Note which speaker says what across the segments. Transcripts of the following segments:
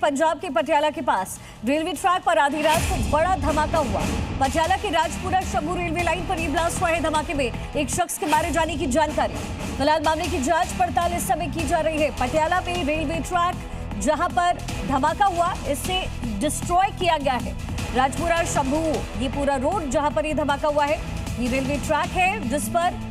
Speaker 1: पंजाब के पटियाला के पास railway track पर आधी रात को बड़ा धमाका हुआ। पटियाला के राजपुरा शंभू रेलवे लाइन पर ये ब्लास्ट हुआ है। धमाके में एक शख्स के मारे जाने की जानकारी। फिलहाल मामले की जांच पड़ताल इस समय की जा रही है। पटियाला में रेलवे ट्रैक जहां पर धमाका हुआ, इसे डिस्ट्रॉय किया गया है। राजपुरा शंभू ये पूरा रोड जहां पर ये धमाका हुआ है, ये रेलवे ट्रैक है जिस पर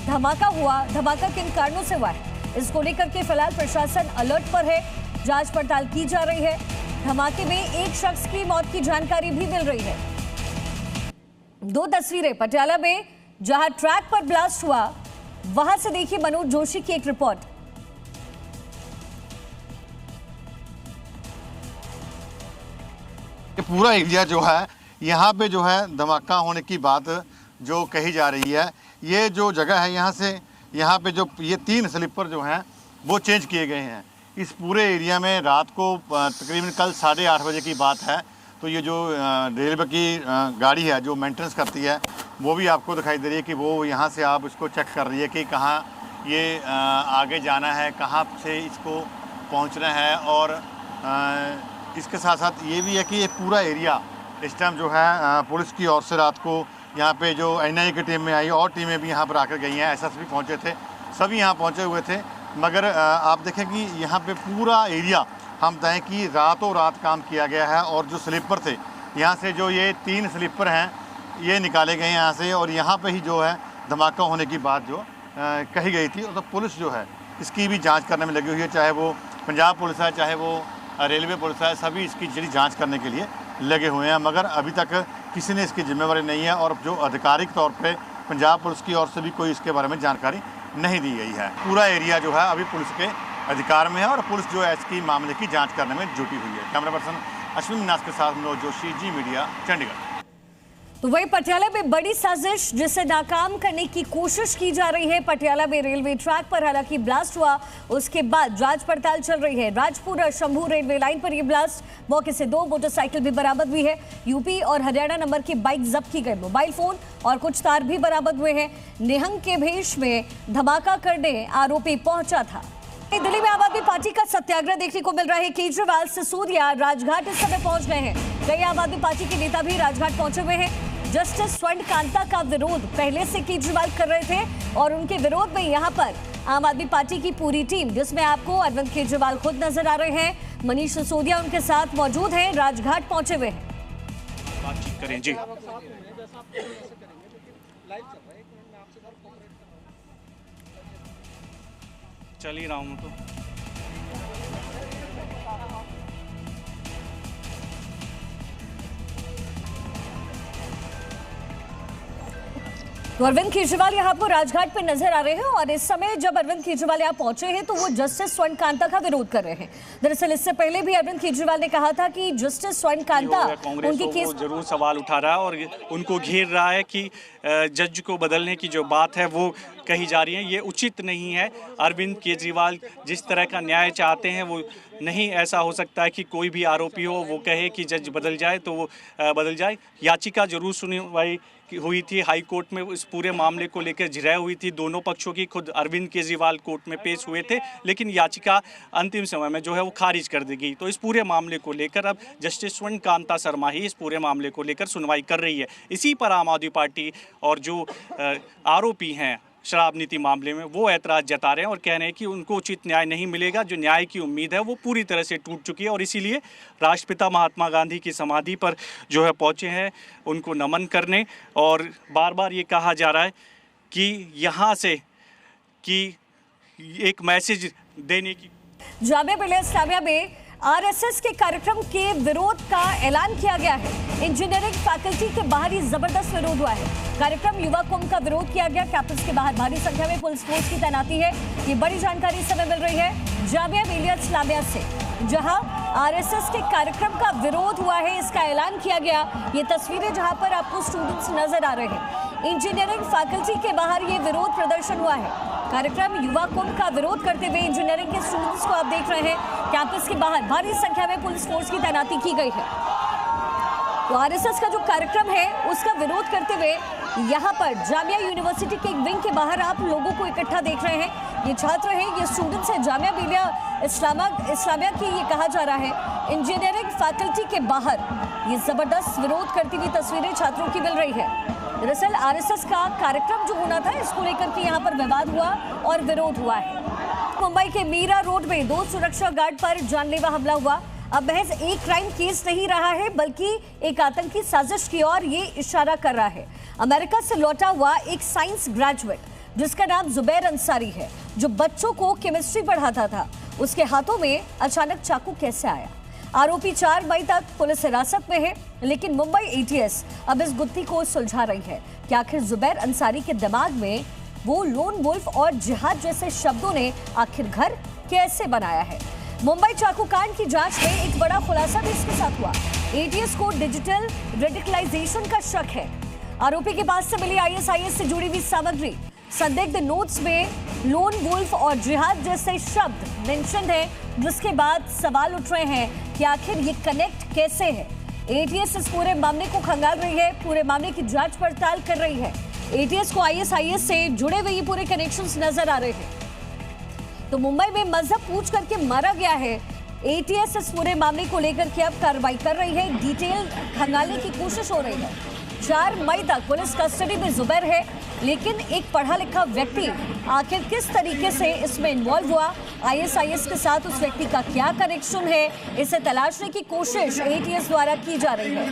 Speaker 1: धमाका हुआ। धमाका किन कारणों से हुआ है, इसको लेकर के फिलहाल प्रशासन अलर्ट पर है। जांच पड़ताल की जा रही है। धमाके में एक शख्स की मौत की जानकारी भी मिल रही है। दो तस्वीरें पटियाला में जहां ट्रैक पर ब्लास्ट हुआ, वहां से देखिए मनोज जोशी की एक रिपोर्ट।
Speaker 2: पूरा एरिया जो है, यहाँ पे जो है धमाका होने की बात जो कही जा रही है। ये जो जगह है, यहाँ से यहाँ पे जो ये 3 स्लीपर जो हैं वो चेंज किए गए हैं। इस पूरे एरिया में रात को तकरीबन कल 8:30 बजे की बात है, तो ये जो रेलवे की गाड़ी है जो मेंटेनेंस करती है, वो भी आपको दिखाई दे रही है कि वो यहाँ से आप इसको चेक कर रही है कि कहाँ ये आगे जाना है, कहाँ से इसको पहुँचना है। और इसके साथ साथ ये भी है कि ये पूरा एरिया इस टाइम जो है पुलिस की ओर से रात को यहाँ पे जो NIA की टीम में आई और टीमें भी यहाँ पर आकर गई हैं। SSP पहुँचे थे, सभी यहाँ पहुँचे हुए थे। मगर आप देखें कि यहाँ पे पूरा एरिया हम बताएं कि रातों रात काम किया गया है। और जो स्लीपर थे, यहाँ से जो ये 3 स्लीपर हैं ये निकाले गए यहाँ से। और यहाँ पे ही जो है धमाका होने की बात जो कही गई थी, तो पुलिस जो है इसकी भी जाँच करने में लगी हुई है। चाहे वो पंजाब पुलिस है, चाहे वो रेलवे पुलिस है, सभी इसकी जड़ी जाँच करने के लिए लगे हुए हैं। मगर अभी तक किसी ने इसकी जिम्मेवारी नहीं है और जो आधिकारिक तौर पे पंजाब पुलिस की ओर से भी कोई इसके बारे में जानकारी नहीं दी गई है। पूरा एरिया जो है अभी पुलिस के अधिकार में है और पुलिस जो है इसकी मामले की जांच करने में जुटी हुई है। कैमरा पर्सन अश्विन मिनास के साथ मनोज जोशी, जी मीडिया, चंडीगढ़।
Speaker 1: तो वही पटियाला में बड़ी साजिश जिसे नाकाम करने की कोशिश की जा रही है। पटियाला में रेलवे ट्रैक पर हालांकि ब्लास्ट हुआ, उसके बाद जांच पड़ताल चल रही है। राजपुरा शंभू रेलवे लाइन पर यह ब्लास्ट, मौके से 2 मोटरसाइकिल भी बरामद हुई है। यूपी और हरियाणा नंबर की बाइक जब्त की गई, मोबाइल फोन और कुछ तार भी बरामद हुए हैं। निहंग के भेष में धमाका करने आरोपी पहुंचा था। दिल्ली में आम आदमी पार्टी का सत्याग्रह देखने को मिल रहा है। केजरीवाल, सिसोदिया राजघाट इस समय पहुंच गए हैं। कई आम आदमी पार्टी के नेता भी राजघाट पहुंचे हुए हैं। जस्टिस स्वर्ण कांता का विरोध पहले से केजरीवाल कर रहे थे और उनके विरोध में यहां पर आम आदमी पार्टी की पूरी टीम, जिसमें आपको अरविंद केजरीवाल खुद नजर आ रहे हैं, मनीष सिसोदिया उनके साथ मौजूद हैं, राजघाट पहुंचे हुए हैं।
Speaker 3: बातचीत करें जी। चल ही रहा हूँ तो
Speaker 1: अरविंद केजरीवाल यहाँ पर राजघाट पर नजर आ रहे हैं और इस समय जब अरविंद केजरीवाल यहाँ पहुंचे हैं तो वो जस्टिस स्वर्ण कांता का विरोध कर रहे हैं। दरअसल इससे पहले भी अरविंद केजरीवाल ने कहा था कि जस्टिस स्वर्ण कांता उनकी केस
Speaker 3: जरूर सवाल उठा रहा है और उनको घेर रहा है कि जज को बदलने की जो बात है वो कही जा रही है, ये उचित नहीं है। अरविंद केजरीवाल जिस तरह का न्याय चाहते हैं वो नहीं ऐसा हो सकता है कि कोई भी आरोपी हो वो कहे कि जज बदल जाए तो वो बदल जाए। याचिका जरूर सुनवाई हुई थी हाई कोर्ट में, इस पूरे मामले को लेकर जिरह हुई थी दोनों पक्षों की। खुद अरविंद केजरीवाल कोर्ट में पेश हुए थे, लेकिन याचिका अंतिम समय में जो है वो खारिज कर दी गई। तो इस पूरे मामले को लेकर अब जस्टिस स्वर्ण कांता शर्मा ही इस पूरे मामले को लेकर सुनवाई कर रही है। इसी पर आम आदमी पार्टी और जो आरोपी हैं शराब नीति मामले में वो ऐतराज जता रहे हैं और कह रहे हैं कि उनको उचित न्याय नहीं मिलेगा। जो न्याय की उम्मीद है वो पूरी तरह से टूट चुकी है और इसीलिए राष्ट्रपिता महात्मा गांधी की समाधि पर जो है पहुंचे हैं उनको नमन करने। और बार बार ये कहा जा रहा है कि यहाँ से कि एक मैसेज देने की।
Speaker 1: जामिया मिलिया इस्लामिया में RSS के कार्यक्रम के विरोध का ऐलान किया गया है। इंजीनियरिंग फैकल्टी के बाहर ही जबरदस्त विरोध हुआ है। कार्यक्रम युवा कुंभ का विरोध किया गया। कैंपस के बाहर भारी संख्या में पुलिस फोर्स की तैनाती है। ये बड़ी जानकारी इस समय मिल रही है जामिया मिलिया इस्लामिया से, जहां RSS के कार्यक्रम का विरोध हुआ है, इसका ऐलान किया गया। ये तस्वीरें जहां पर आपको स्टूडेंट्स नजर आ रहे हैं। इंजीनियरिंग फैकल्टी के बाहर ये विरोध प्रदर्शन हुआ है। कार्यक्रम युवा कुंभ का विरोध करते हुए इंजीनियरिंग के स्टूडेंट्स को आप देख रहे हैं। कैंपस के बाहर भारी संख्या में पुलिस फोर्स की तैनाती की गई है। तो RSS का जो कार्यक्रम है उसका विरोध करते हुए यहाँ पर जामिया यूनिवर्सिटी के एक विंग के बाहर आप लोगों को इकट्ठा देख रहे हैं। ये छात्र हैं, ये स्टूडेंट्स हैं जामिया मिलिया इस्लामिया की। ये कहा जा रहा है इंजीनियरिंग फैकल्टी के बाहर ये जबरदस्त विरोध करती हुई तस्वीरें छात्रों की मिल रही है। दरअसल आरएसएस का कार्यक्रम जो होना था, इसको लेकर के यहाँ पर विवाद हुआ और विरोध हुआ है। मुंबई के मीरा रोड में 2 सुरक्षा गार्ड पर जानलेवा हमला हुआ। अब महज एक क्राइम केस नहीं रहा है, बल्कि एक आतंकी साजिश की ओर ये इशारा कर रहा है। अमेरिका से लौटा हुआ एक साइंस ग्रेजुएट जिसका नाम जुबैर अंसारी है, जो बच्चों को केमिस्ट्री पढ़ाता था, उसके हाथों में अचानक चाकू कैसे आया? आरोपी 4 मई तक पुलिस हिरासत में है, लेकिन मुंबई एटीएस अब इस गुत्थी को सुलझा रही है कि आखिर जुबैर अंसारी के दिमाग में वो लोन वुल्फ और जिहाद जैसे शब्दों ने आखिर घर कैसे बनाया है। मुंबई चाकू कांड की जांच में एक बड़ा खुलासा भी इसके साथ हुआ। एटीएस को डिजिटल रेडिकलाइजेशन का शक है। आरोपी के पास से मिली आईएसआईएस से जुड़ी हुई सामग्री, संदिग्ध नोट्स में लोन वुल्फ और जिहाद जैसे शब्द मेंशन है, जिसके बाद सवाल उठ रहे हैं कि आखिर ये कनेक्ट कैसे है। एटीएस इस पूरे मामले को खंगाल रही है, पूरे मामले की जांच पड़ताल कर रही है। एटीएस को आईएसआईएस से जुड़े हुए ये पूरे कनेक्शंस नजर आ रहे हैं। तो मुंबई में मजहब पूछ करके मारा गया है। एटीएस इस पूरे मामले को लेकर के अब कार्रवाई कर रही है, डिटेल खंगालने की कोशिश हो रही है। 4 मई तक पुलिस कस्टडी में जुबैर है, लेकिन एक पढ़ा लिखा व्यक्ति आखिर किस तरीके से इसमें इन्वॉल्व हुआ, आईएसआईएस के साथ उस व्यक्ति का क्या कनेक्शन है, इसे तलाशने की कोशिश एटीएस द्वारा की जा रही है।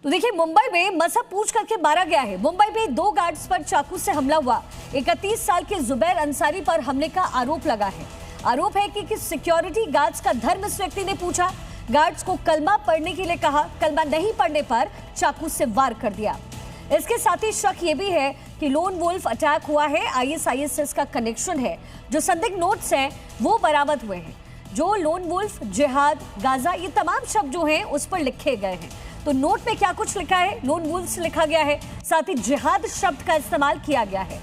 Speaker 1: तो देखिए, मुंबई में मजहब पूछ करके मारा गया है। मुंबई में 2 गार्ड्स पर चाकू से हमला हुआ। 31 साल के जुबैर अंसारी पर हमले का आरोप लगा है। आरोप है कि सिक्योरिटी गार्ड्स का धर्म इस व्यक्ति ने पूछा, गार्ड्स को कलमा पढ़ने के लिए कहा, कलमा नहीं पढ़ने पर चाकू से वार कर दिया। इसके साथ ही शक ये भी है कि लोन वुल्फ अटैक हुआ है, आईएसआईएस से इसका कनेक्शन है। जो संदिग्ध नोट्स हैं वो बरामद हुए हैं, जो लोन वुल्फ, जिहाद, गाजा, ये तमाम शब्द जो हैं उस पर लिखे गए हैं। तो नोट में क्या कुछ लिखा है, लोन वुल्फ लिखा गया है, साथ ही जिहाद शब्द का इस्तेमाल किया गया है।